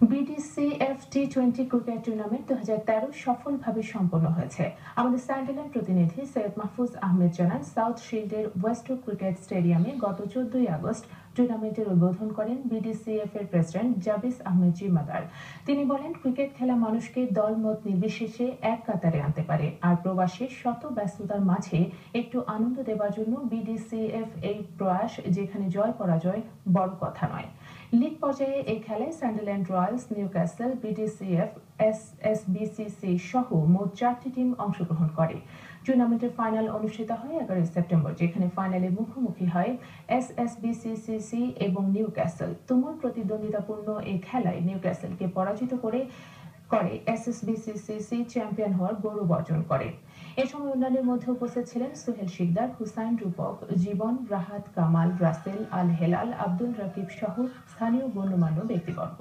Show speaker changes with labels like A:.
A: বিডিসিএফ টি-20 cricket tournament 2013 সফলভাবে সম্পন্ন হয়েছে। আমাদের সান্ডারল্যান্ড প্রতিনিধি সৈয়দ মাহফুজ আহমেদ জানান, সাউথ শিল্ডের ওয়েস্টব্রুক ক্রিকেট স্টেডিয়ামে গত 14 আগস্ট টুর্নামেন্টের উদ্বোধন করেন বিডিসিএফ এর প্রেসিডেন্ট জাবিস আহমেদ জিম্মাদার। তিনি বলেন, ক্রিকেট খেলা মানুষকে দলমত নির্বিশেষে এক কাতারে আনতে পারে, আর প্রবাসীর শত ব্যস্ততার মাঝে একটু আনন্দ দেওয়ার জন্য বিডিসিএফ এই প্রয়াস, যেখানে জয় পরাজয় বড় কথা নয়। লীগ পর্যায়ে এই খেলায় সান্ডারল্যান্ড রয়্যালস, নিউক্যাসল, বিডিসিএফ, এসএসবিসিসি সহ মোট 4টি টিম অংশগ্রহণ করে। টুর্নামেন্টের ফাইনাল অনুষ্ঠিত হয় 11 সেপ্টেম্বর, যেখানে ফাইনালে মুখোমুখি হয় এসএসবিসিসি এবং নিউক্যাসল। তুমুল প্রতিদ্বন্দ্বিতাপূর্ণ এই খেলায় নিউক্যাসলকে পরাজিত করে এসএসবিসিসি চ্যাম্পিয়ন হওয়ার গৌরব অর্জন করে। এ সময় অন্যান্যের মধ্যে উপস্থিত ছিলেন সোহেল শিকদার, হুসাইন রূপক, জীবন, রাহাত, কামাল, রাসেল, আল হেলাল, আব্দুল রাকিব সহ স্থানীয় গণ্যমান্য ব্যক্তিবর্গ।